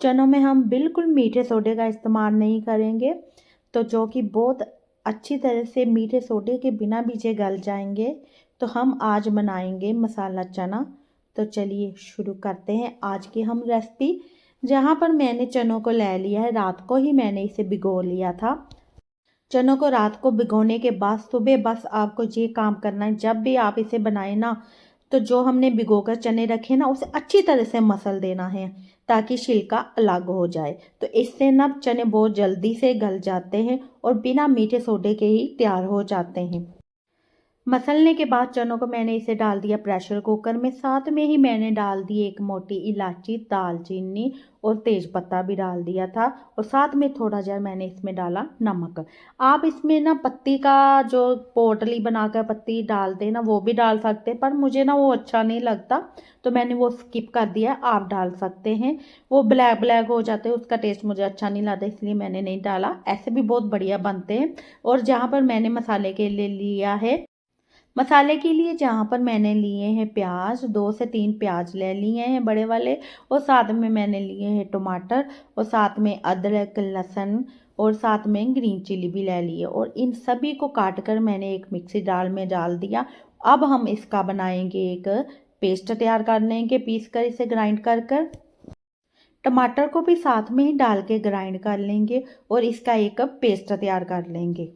चनों में हम बिल्कुल मीठे सोडे का इस्तेमाल नहीं करेंगे, तो जो कि बहुत अच्छी तरह से मीठे सोडे के बिना भी ये गल जाएंगे। तो हम आज बनाएंगे मसाला चना। तो चलिए शुरू करते हैं आज की हम रेसिपी। जहाँ पर मैंने चनों को ले लिया है, रात को ही मैंने इसे भिगो लिया था। चनों को रात को भिगोने के बाद सुबह बस आपको ये काम करना है, जब भी आप इसे बनाए ना, तो जो हमने भिगोकर चने रखे ना उसे अच्छी तरह से मसल देना है ताकि छिलका अलग हो जाए। तो इससे ना चने बहुत जल्दी से गल जाते हैं और बिना मीठे सोडे के ही तैयार हो जाते हैं। मसलने के बाद चनों को मैंने इसे डाल दिया प्रेशर कुकर में। साथ में ही मैंने डाल दी एक मोटी इलायची, दालचीनी और तेज पत्ता भी डाल दिया था। और साथ में थोड़ा जरा मैंने इसमें डाला नमक। आप इसमें ना पत्ती का जो पोटली बनाकर पत्ती डालते हैं ना वो भी डाल सकते हैं, पर मुझे ना वो अच्छा नहीं लगता तो मैंने वो स्किप कर दिया। आप डाल सकते हैं, वो ब्लैक ब्लैक हो जाते हैं, उसका टेस्ट मुझे अच्छा नहीं लगता इसलिए मैंने नहीं डाला। ऐसे भी बहुत बढ़िया बनते हैं। और जहाँ पर मैंने मसाले के लिए लिया है, मसाले के लिए जहाँ पर मैंने लिए हैं प्याज, 2 से 3 प्याज ले लिए हैं बड़े वाले। और साथ में मैंने लिए हैं टमाटर, और साथ में अदरक, लहसुन, और साथ में ग्रीन चिली भी ले लिए। और इन सभी को काट कर मैंने एक मिक्सी जार में डाल दिया। अब हम इसका बनाएंगे एक पेस्ट तैयार कर लेंगे, पीस कर इसे ग्राइंड कर कर। टमाटर को भी साथ में ही डाल के ग्राइंड कर लेंगे और इसका एक पेस्ट तैयार कर लेंगे।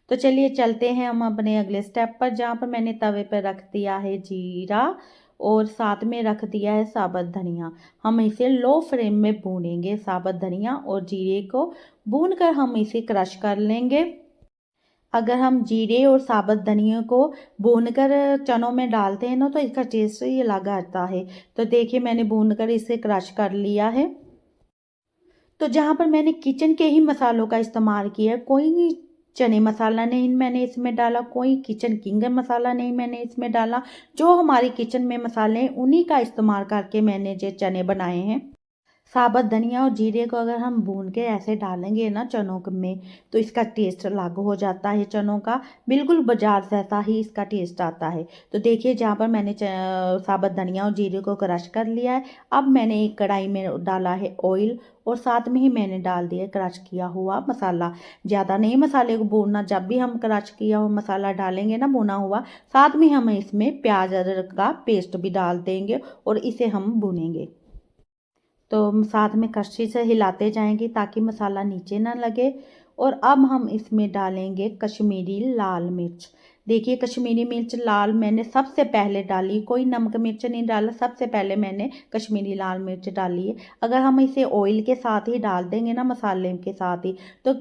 तो चलिए चलते हैं हम अपने अगले स्टेप पर, जहाँ पर मैंने तवे पर रख दिया है जीरा और साथ में रख दिया है साबुत धनिया। हम इसे लो फ्लेम में भूनेंगे, साबुत धनिया और जीरे को भून कर हम इसे क्रश कर लेंगे। अगर हम जीरे और साबुत धनिया को भूनकर चनों में डालते हैं ना तो इसका टेस्ट ही अलग आता है। तो देखिए मैंने भूनकर इसे क्रश कर लिया है। तो जहाँ पर मैंने किचन के ही मसालों का इस्तेमाल किया, कोई चने मसाला नहीं मैंने इसमें डाला, कोई किचन किंग मसाला नहीं मैंने इसमें डाला। जो हमारे किचन में मसाले हैं उन्हीं का इस्तेमाल करके मैंने जो चने बनाए हैं। साबुत धनिया और जीरे को अगर हम भून के ऐसे डालेंगे ना चनों में, तो इसका टेस्ट अलग हो जाता है। चनों का बिल्कुल बाजार जैसा ही इसका टेस्ट आता है। तो देखिए जहाँ पर मैंने साबुत धनिया और जीरे को क्रश कर लिया है। अब मैंने एक कढ़ाई में डाला है ऑयल और साथ में ही मैंने डाल दिया क्रश किया हुआ मसाला। ज़्यादा नहीं मसाले को भूनना, जब भी हम क्रश किया हुआ मसाला डालेंगे ना भुना हुआ, साथ में हम इसमें प्याज अदरक का पेस्ट भी डाल देंगे और इसे हम भूनेंगे। तो साथ में कड़छी से हिलाते जाएंगे ताकि मसाला नीचे ना लगे। और अब हम इसमें डालेंगे कश्मीरी लाल मिर्च। देखिए कश्मीरी मिर्च लाल मैंने सबसे पहले डाली, कोई नमक मिर्च नहीं डाला, सबसे पहले मैंने कश्मीरी लाल मिर्च डाली है। अगर हम इसे ऑयल के साथ ही डाल देंगे ना मसाले के साथ ही, तो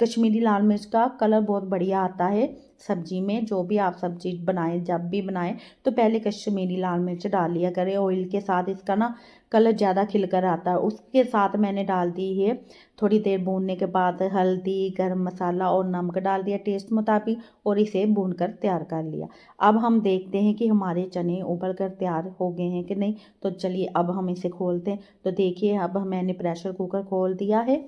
कश्मीरी लाल मिर्च का कलर बहुत बढ़िया आता है सब्जी में। जो भी आप सब्जी बनाएं, जब भी बनाएं तो पहले कश्मीरी लाल मिर्च डाल लिया करें ऑयल के साथ, इसका ना कलर ज़्यादा खिलकर आता है। उसके साथ मैंने डाल दी है, थोड़ी देर भूनने के बाद हल्दी, गरम मसाला और नमक डाल दिया टेस्ट मुताबिक और इसे भूनकर तैयार कर लिया। अब हम देखते हैं कि हमारे चने उबल कर तैयार हो गए हैं कि नहीं। तो चलिए अब हम इसे खोलते हैं। तो देखिए अब मैंने प्रेशर कुकर खोल दिया है।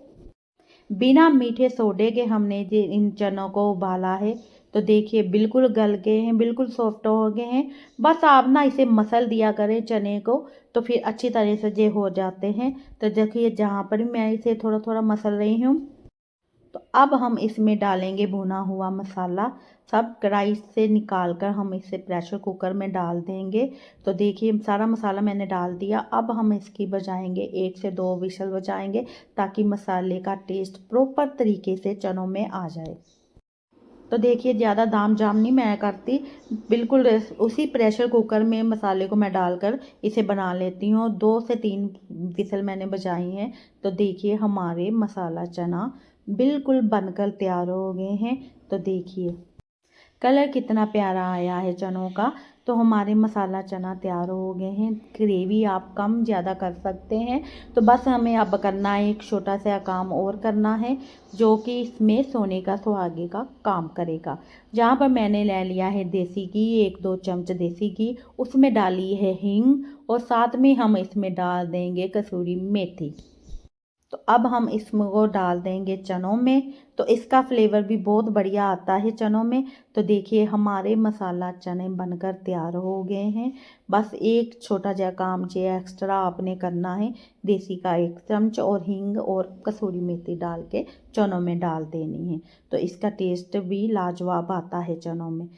बिना मीठे सोडे के हमने इन चनों को उबाला है। तो देखिए बिल्कुल गल गए हैं, बिल्कुल सॉफ्ट हो गए हैं। बस आप ना इसे मसल दिया करें चने को, तो फिर अच्छी तरह से ये हो जाते हैं। तो देखिए जहाँ पर मैं इसे थोड़ा थोड़ा मसल रही हूँ। तो अब हम इसमें डालेंगे भुना हुआ मसाला। सब कढ़ाई से निकाल कर हम इसे प्रेशर कुकर में डाल देंगे। तो देखिए सारा मसाला मैंने डाल दिया। अब हम इसकी बजाएंगे 1 से 2 विशल बजाएंगे ताकि मसाले का टेस्ट प्रॉपर तरीके से चनों में आ जाए। तो देखिए ज़्यादा दाम जाम नहीं मैं करती, बिल्कुल उसी प्रेशर कुकर में मसाले को मैं डालकर इसे बना लेती हूँ। 2 से 3 विसल मैंने बजाई हैं। तो देखिए हमारे मसाला चना बिल्कुल बनकर तैयार हो गए हैं। तो देखिए कलर कितना प्यारा आया है चनों का। तो हमारे मसाला चना तैयार हो गए हैं। ग्रेवी आप कम ज़्यादा कर सकते हैं। तो बस हमें अब करना है एक छोटा सा काम और करना है, जो कि इसमें सोने का सुहागे का काम करेगा। जहाँ पर मैंने ले लिया है देसी घी, 1-2 चम्मच देसी घी, उसमें डाली है हींग और साथ में हम इसमें डाल देंगे कसूरी मेथी। तो अब हम इसको डाल देंगे चनों में। तो इसका फ्लेवर भी बहुत बढ़िया आता है चनों में। तो देखिए हमारे मसाला चने बनकर तैयार हो गए हैं। बस एक छोटा जा काम जो एक्स्ट्रा आपने करना है, देसी का 1 चम्मच और हींग और कसूरी मेथी डाल के चनों में डाल देनी है। तो इसका टेस्ट भी लाजवाब आता है चनों में।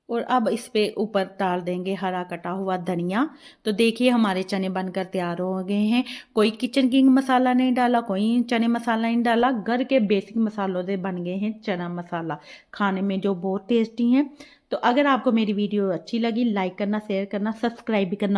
और अब इस पे ऊपर डाल देंगे हरा कटा हुआ धनिया। तो देखिए हमारे चने बनकर तैयार हो गए हैं। कोई किचन किंग मसाला नहीं डाला, कोई चने मसाला नहीं डाला, घर के बेसिक मसालों से बन गए हैं चना मसाला, खाने में जो बहुत टेस्टी हैं। तो अगर आपको मेरी वीडियो अच्छी लगी, लाइक करना, शेयर करना, सब्सक्राइब भी करना